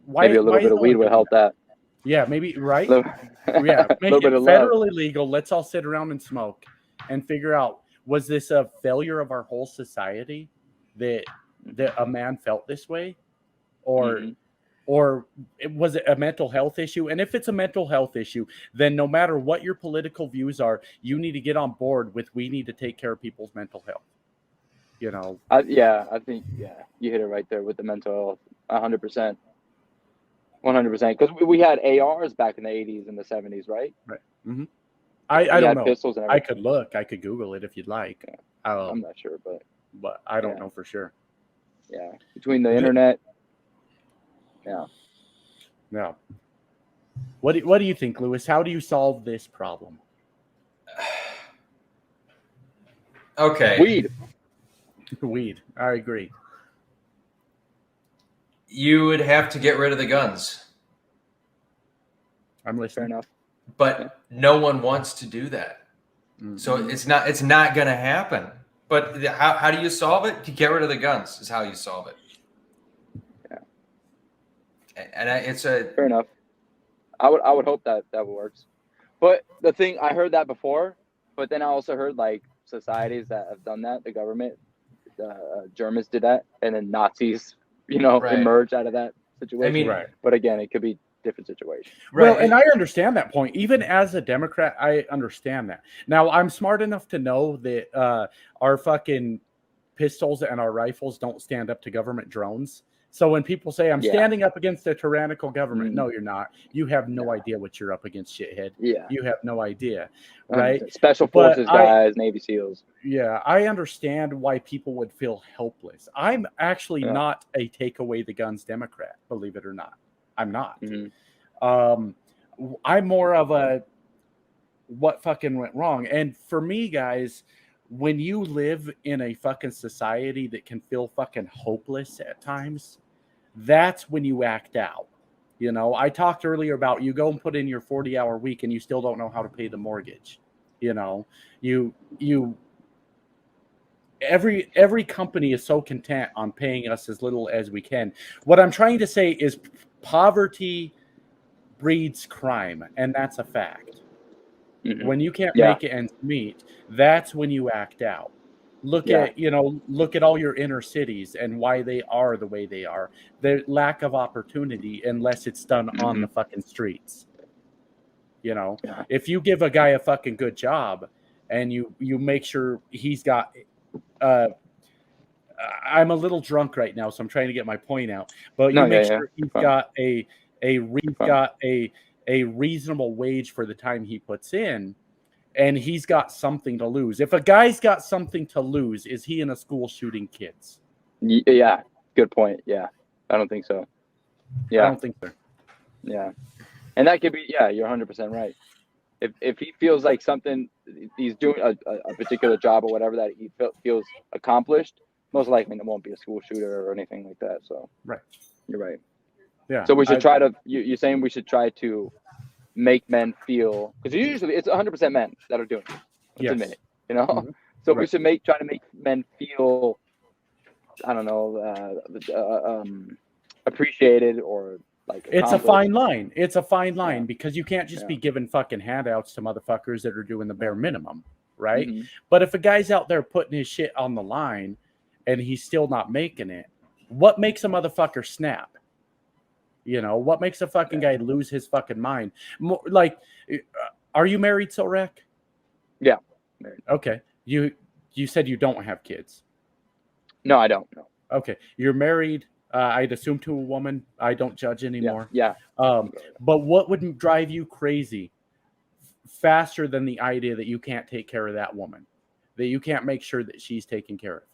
Maybe a little bit of weed would help that. Yeah, maybe, right? Yeah, make it federally legal. Let's all sit around and smoke and figure out, was this a failure of our whole society that a man felt this way? Or was it a mental health issue? And if it's a mental health issue, then no matter what your political views are, you need to get on board with we need to take care of people's mental health. You know? I think you hit it right there with the mental health, 100%. 100%. Because we had ARs back in the 80s and the 70s, right? Right. Mm-hmm. I don't know. Pistols and I could look. I could Google it if you'd like. Yeah. I'm not sure, but I don't know for sure. Yeah, between the internet. Yeah. No. What do you think, Lewis? How do you solve this problem? Okay. Weed. I agree. You would have to get rid of the guns. I'm listening. Fair enough. But no one wants to do that. Mm-hmm. So it's not going to happen. But how do you solve it? To get rid of the guns is how you solve it. Yeah. And it's fair enough. I would hope that works. But the thing, I heard that before, but then I also heard like societies that have done that, the government, Germans did that, and then Nazis, emerged out of that situation. I mean, but again, it could be different situation. Right. Well, and I understand that point. Even as a Democrat, I understand that. Now, I'm smart enough to know that our fucking pistols and our rifles don't stand up to government drones. So when people say I'm standing up against a tyrannical government, no, you're not. You have no idea what you're up against, shithead. Yeah. You have no idea, right? Special forces guys, Navy SEALs. Yeah, I understand why people would feel helpless. I'm actually not a take away the guns Democrat, believe it or not. I'm not. Mm-hmm. I'm more of a what fucking went wrong. And for me, guys, when you live in a fucking society that can feel fucking hopeless at times, that's when you act out. I talked earlier about you go and put in your 40-hour week and you still don't know how to pay the mortgage. Every company is so content on paying us as little as we can. What I'm trying to say is poverty breeds crime, and that's a fact. Mm-hmm. When you can't make it ends meet, that's when you act out. Look at all your inner cities and why they are the way they are. The lack of opportunity unless it's done on the fucking streets. If you give a guy a fucking good job and you make sure he's got I'm a little drunk right now, so I'm trying to get my point out. But you make sure he's got a reasonable wage for the time he puts in, and he's got something to lose. If a guy's got something to lose, is he in a school shooting kids? Yeah, good point. Yeah, I don't think so. Yeah, I don't think so. Yeah, and that could be. Yeah, you're 100% right. If he feels like something he's doing a particular job or whatever that he feels accomplished, most likely it won't be a school shooter or anything like that. So right, you're right. Yeah. So we should try to. You're saying we should try to make men feel, because usually it's 100% men that are doing it. Let's admit it, Mm-hmm. So we should try to make men feel, I don't know, appreciated or like. It's a fine line. It's a fine line because you can't just be giving fucking handouts to motherfuckers that are doing the bare minimum, right? Mm-hmm. But if a guy's out there putting his shit on the line and he's still not making it, what makes a motherfucker snap? What makes a fucking guy lose his fucking mind? Like, are you married, Sorek? Yeah, married. Okay. You said you don't have kids. No, I don't. No. Okay. You're married, I'd assume, to a woman. I don't judge anymore. Yeah. But what would drive you crazy faster than the idea that you can't take care of that woman? That you can't make sure that she's taken care of?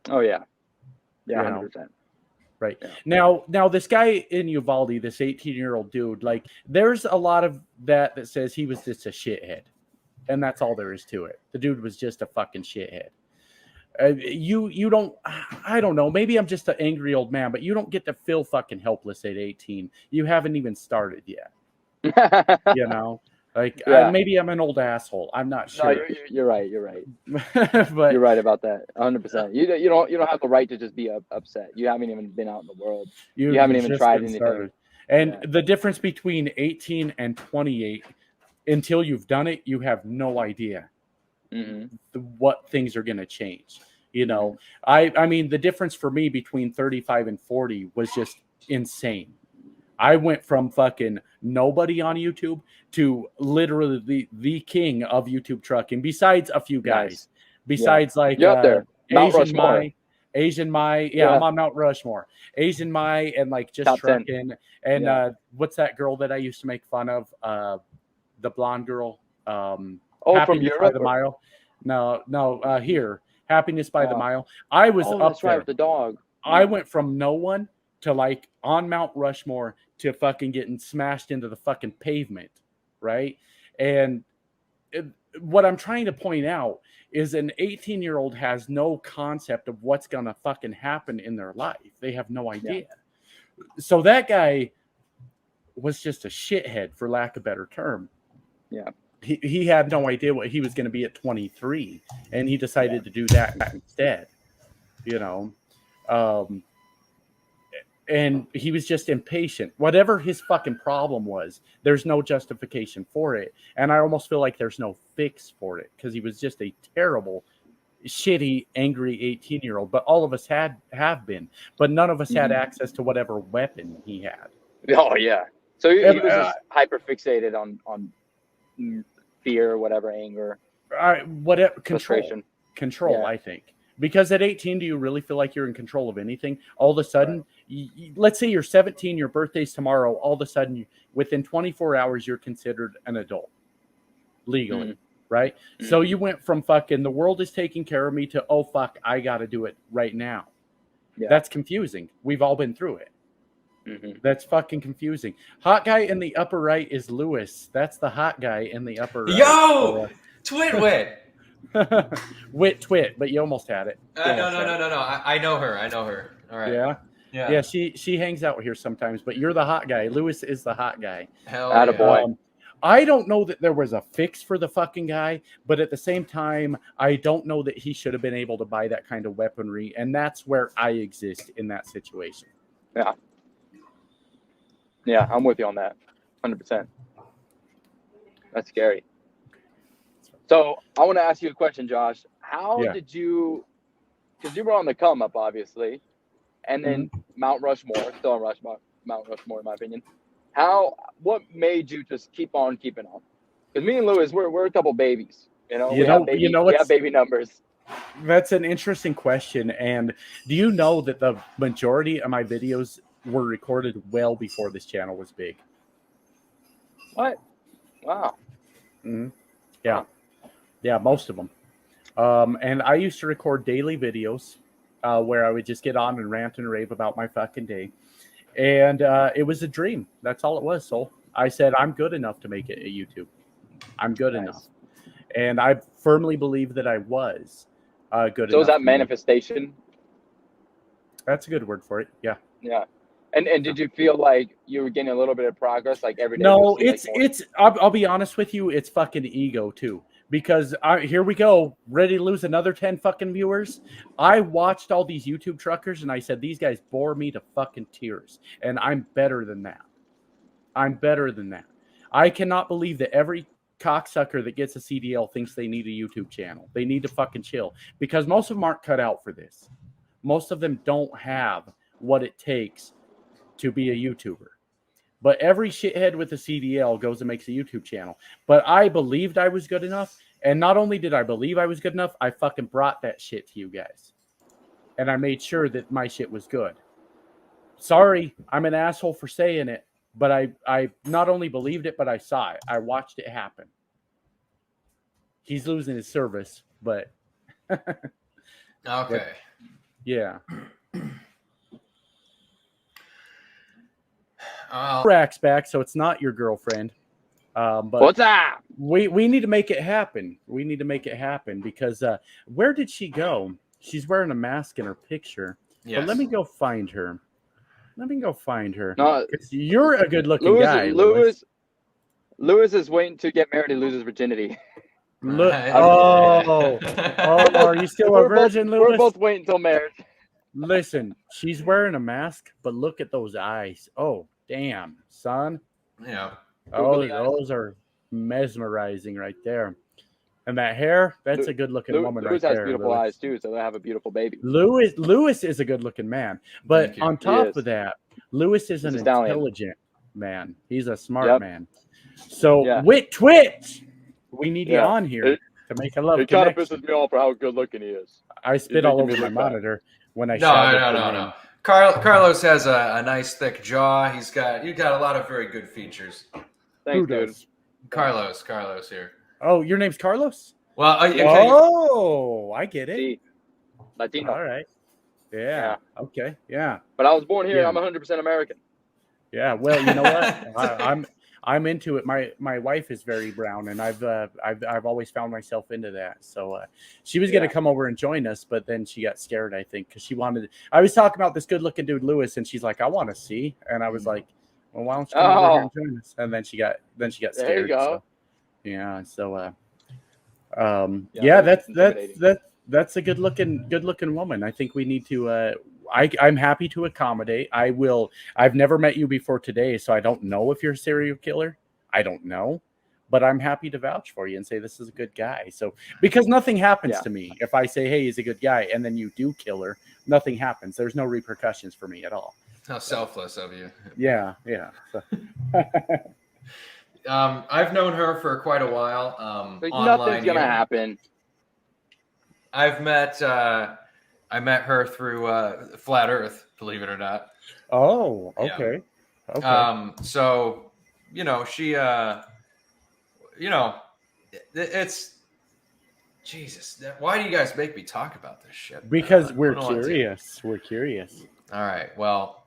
Oh, yeah. Yeah, 100%. Right. Yeah. Now this guy in Uvalde, this 18-year-old dude, like there's a lot of that says he was just a shithead. And that's all there is to it. The dude was just a fucking shithead. You don't, I don't know, maybe I'm just an angry old man, but you don't get to feel fucking helpless at 18. You haven't even started yet. You know? Like Yeah. maybe I'm an old asshole. I'm not No, sure. you're right. You're right. But You're right about that. 100%. You don't have the right to just be upset. You haven't even been out in the world. You haven't even just tried getting anything. started. And Yeah. the difference between 18 and 28, until you've done it, you have no idea what things are going to change. You know, I mean, the difference for me between 35 and 40 was just insane. I went from fucking nobody on YouTube to literally the king of YouTube trucking, besides a few guys. Nice. Besides like You're up there. Mount Asian Rushmore. Mai, Asian Mai. Yeah, I'm on Mount Rushmore. Asian Mai and like just Top 10. trucking. And Yeah. What's that girl that I used to make fun of? The blonde girl. from Happiness by Europe? the Mile. No, here. Happiness by the Oh. Mile. I was up That's there. right, with the dog. I went from no one to like on Mount Rushmore to fucking getting smashed into the fucking pavement, right? And what I'm trying to point out is an 18-year-old has no concept of what's gonna fucking happen in their life. They have no idea. Yeah. So that guy was just a shithead, for lack of a better term. Yeah. He had no idea what he was going to be at 23, and he decided to do that instead, you know. And he was just impatient. Whatever his fucking problem was, there's no justification for it. And I almost feel like there's no fix for it because he was just a terrible, shitty, angry 18-year-old. But all of us have been. But none of us had access to whatever weapon he had. Oh, yeah. So he was just hyper fixated on fear, whatever, anger, whatever, frustration. Control, yeah. I think. Because at 18, do you really feel like you're in control of anything? All of a sudden, let's say you're 17, your birthday's tomorrow. All of a sudden, within 24 hours, you're considered an adult legally, right? So you went from fucking the world is taking care of me to, oh, fuck, I got to do it right now. Yeah. That's confusing. We've all been through it. That's fucking confusing. Hot guy in the upper right is Lewis. That's the hot guy in the upper right. Yo! Twit. Twit, but you almost had it. No. I know her. All right. Yeah. She hangs out here sometimes, but you're the hot guy. Lewis is the hot guy. Hell yeah. Attaboy. I don't know that there was a fix for the fucking guy, but at the same time, I don't know that he should have been able to buy that kind of weaponry, and that's where I exist in that situation. Yeah. Yeah, I'm with you on that. 100%. That's scary. So I want to ask you a question, Josh. How did you, because you were on the come up, obviously, and then Mount Rushmore, still on Mount Rushmore, in my opinion. What made you just keep on keeping on? Because me and Lewis, we're a couple babies. We have baby numbers. That's an interesting question. And do you know that the majority of my videos were recorded well before this channel was big? What? Wow. Yeah. Yeah, most of them. And I used to record daily videos where I would just get on and rant and rave about my fucking day. And it was a dream. That's all it was. So I said, I'm good enough to make it at YouTube. I'm good enough. And I firmly believe that I was good enough. So is that manifestation? That's a good word for it. Yeah. Yeah. And did you feel like you were getting a little bit of progress, like every day? No, I'll be honest with you, it's fucking ego too. Because here we go, ready to lose another 10 fucking viewers. I watched all these YouTube truckers and I said, these guys bore me to fucking tears. And I'm better than that. I cannot believe that every cocksucker that gets a CDL thinks they need a YouTube channel. They need to fucking chill. Because most of them aren't cut out for this. Most of them don't have what it takes to be a YouTuber. But every shithead with a CDL goes and makes a YouTube channel. But I believed I was good enough. And not only did I believe I was good enough, I fucking brought that shit to you guys. And I made sure that my shit was good. Sorry, I'm an asshole for saying it. But I not only believed it, but I saw it. I watched it happen. He's losing his service, but... Okay. Yeah. Rack's back, so it's not your girlfriend. But What's up? we need to make it happen. We need to make it happen because where did she go? She's wearing a mask in her picture. Yes. But let me go find her. Let me go find her. No, 'Cause you're a good-looking guy, Lewis. Lewis is waiting to get married and lose his virginity. Look, Right. oh, are you still a virgin, Lewis? We're both waiting until marriage. Listen, she's wearing a mask, but look at those eyes. Oh, damn, son. Yeah. Oh, those are mesmerizing right there. And that hair, that's a good-looking woman Lewis right has there. beautiful Lewis. eyes too, so they have a beautiful baby. Lewis is a good-looking man. But Thank you. on top of that, Lewis is an He's a stallion. intelligent man. He's a smart man. So, Yeah. Wit Twitch, we need you Yeah. on here to make a love He kind of connection. pisses me off for how good looking he is. I spit all making over me my look bad. monitor when I No. shouted her name. Carlos has a nice thick jaw. You've got a lot of very good features. Who Thanks, dude. does? Carlos here. Oh, your name's Carlos? Well, Oh, I get it. See, Latino. All right. Yeah. Okay. Yeah. But I was born here. Yeah. I'm 100% American. Yeah. Well, you know what? I'm into it. My wife is very brown, and I've always found myself into that. So she was gonna come over and join us, but then she got scared, I think, because she wanted. I was talking about this good-looking dude, Lewis, and she's like, "I want to see," and I was like, "Well, why don't you come over here and join us?" And then she got scared. There you go. So, yeah. So that's a good looking woman. I think we need to I'm happy to accommodate. I've never met you before today, so I don't know if you're a serial killer. I don't know, but I'm happy to vouch for you and say this is a good guy. So because nothing happens to me if I say, hey, he's a good guy, and then you do kill her, nothing happens. There's no repercussions for me at all. How selfless of you. Yeah. So. I've known her for quite a while. Nothing's gonna happen. I met her through Flat Earth, believe it or not. Oh, okay. Yeah. Okay. So, she, it's Jesus. Why do you guys make me talk about this shit? Because we're curious. We're curious. All right. Well,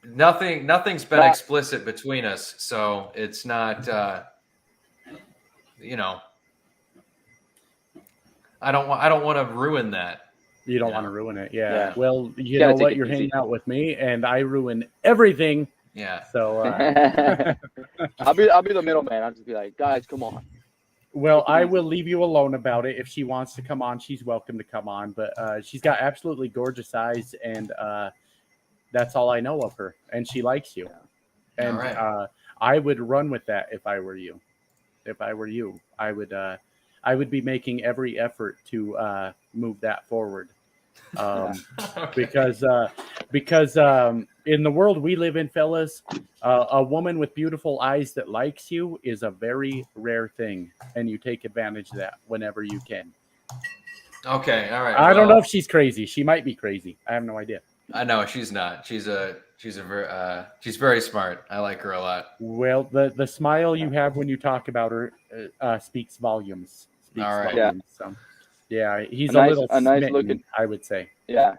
nothing's been explicit between us, so it's not. I don't want to ruin that. You don't want to ruin it. Yeah. Well, you gotta know what? You're hanging out with me, and I ruin everything. Yeah. So I'll be the middleman. I'll just be like, guys, come on. Well, I will leave you alone about it. If she wants to come on, she's welcome to come on. But she's got absolutely gorgeous eyes, and that's all I know of her. And she likes you. And I would run with that if I were you. If I were you, I would be making every effort to move that forward. Because in the world we live in, fellas, a woman with beautiful eyes that likes you is a very rare thing, and you take advantage of that whenever you can. Okay, all right. I don't know if she's crazy. She might be crazy. I have no idea. I know she's not. She's very smart. I like her a lot. Well, the smile you have when you talk about her speaks volumes. All right. Volumes, so. Yeah, he's a nice smitten, looking, I would say. Yeah.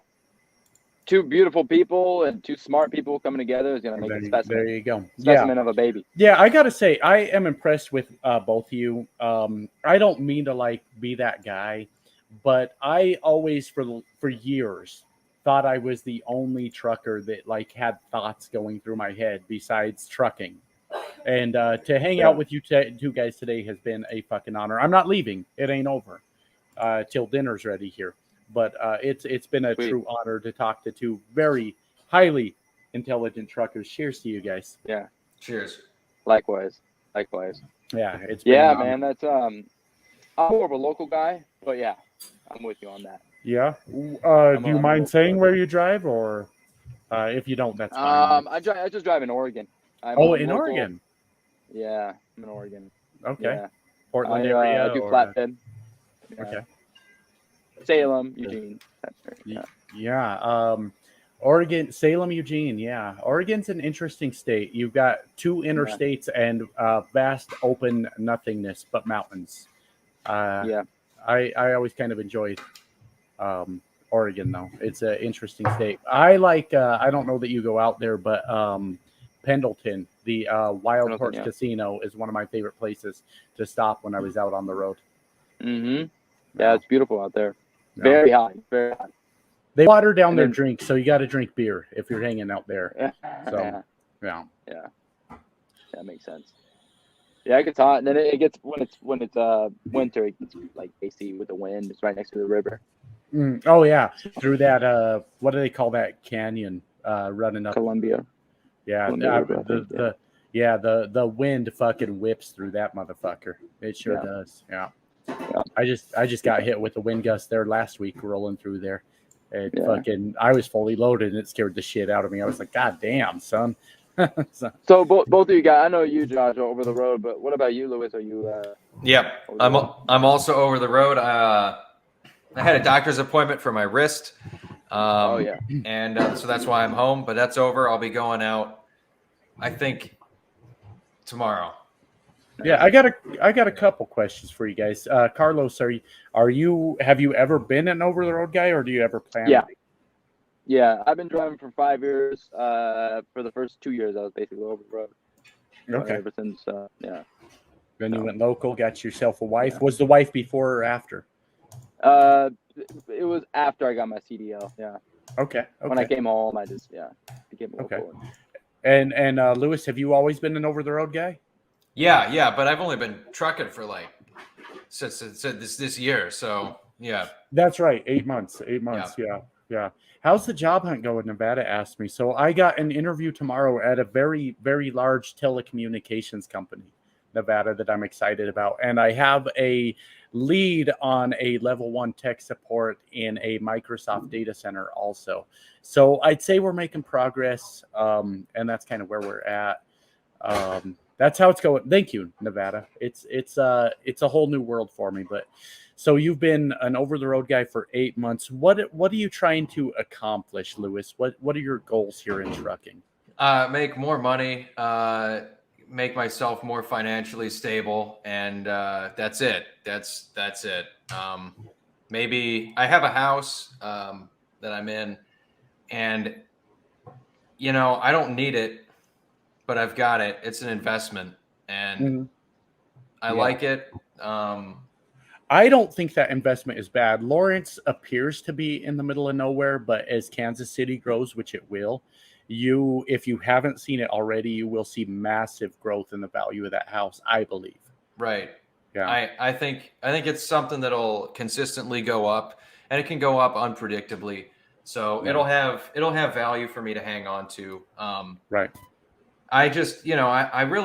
Two beautiful people and two smart people coming together is going to make a specimen. There you go. Specimen of a baby. Yeah, I got to say, I am impressed with both of you. I don't mean to be that guy, but I always, for years, thought I was the only trucker that had thoughts going through my head besides trucking. And to hang out with you two guys today has been a fucking honor. I'm not leaving. It ain't over. Till dinner's ready here, but it's been a true honor to talk to two very highly intelligent truckers. Cheers to you guys. Yeah. Cheers. Likewise. Yeah, it's man. That's I'm more of a local guy, but yeah, I'm with you on that. Yeah. Do you mind saying where you drive, or if you don't, that's fine. I just drive in Oregon. In Oregon. Yeah, I'm in Oregon. Okay. Yeah. Portland area. I do flatbed. Okay. Salem, Eugene. Yeah. Oregon, Salem, Eugene. Yeah. Oregon's an interesting state. You've got two interstates and vast open nothingness, but mountains. I always kind of enjoyed Oregon, though. It's an interesting state. I like, I don't know that you go out there, but Pendleton, the Wild Pendleton, Horse yeah. Casino is one of my favorite places to stop when I was out on the road. Mm-hmm. Yeah, it's beautiful out there. Yeah. Very hot. Very hot. They water down And their then- drinks, so you got to drink beer if you're hanging out there. So, yeah. Yeah, that makes sense. Yeah, it gets hot, and then it gets when it's winter, it gets like AC with the wind. It's right next to the river. Oh yeah, through that what do they call that canyon running up? Columbia. Yeah, Columbia River, I think, the wind fucking whips through that motherfucker. It sure Yeah. does. Yeah. Yeah. I just got hit with a wind gust there last week rolling through there. It Yeah. fucking I was fully loaded and it scared the shit out of me. I was like, God damn, son. So both of you guys, I know you, Josh, are over the road, but what about you, Lewis? Are you? Yep, I'm also over the road. I had a doctor's appointment for my wrist. Oh yeah. And so that's why I'm home. But that's over. I'll be going out, I think, tomorrow. Yeah, I got a couple questions for you guys. Carlos, have you ever been an over the road guy, or do you ever plan? Yeah. Yeah, I've been driving for 5 years. For the first 2 years, I was basically over the road. Okay. Ever since, yeah. Then you went local, got yourself a wife. Yeah. Was the wife before or after? It was after I got my CDL. Yeah. Okay. When I came home, I just became local. Okay. And Lewis, have you always been an over the road guy? Yeah, but I've only been trucking for like since this year. So yeah. That's right. 8 months. 8 months. Yeah. How's the job hunt going? Nevada asked me. So I got an interview tomorrow at a very, very large telecommunications company, Nevada, that I'm excited about. And I have a lead on a level 1 tech support in a Microsoft data center also. So I'd say we're making progress. And that's kind of where we're at. That's how it's going. Thank you, Nevada. It's a whole new world for me. But so you've been an over the road guy for 8 months. What are you trying to accomplish, Lewis? What are your goals here in trucking? Make more money, make myself more financially stable, and that's it. That's it. Maybe I have a house that I'm in, and I don't need it, but I've got it. It's an investment, and I like it. I don't think that investment is bad. Lawrence appears to be in the middle of nowhere, but as Kansas City grows, which it will, if you haven't seen it already, you will see massive growth in the value of that house, I believe. Right. Yeah. I think it's something that'll consistently go up, and it can go up unpredictably. So it'll have value for me to hang on to. Right. I just, I really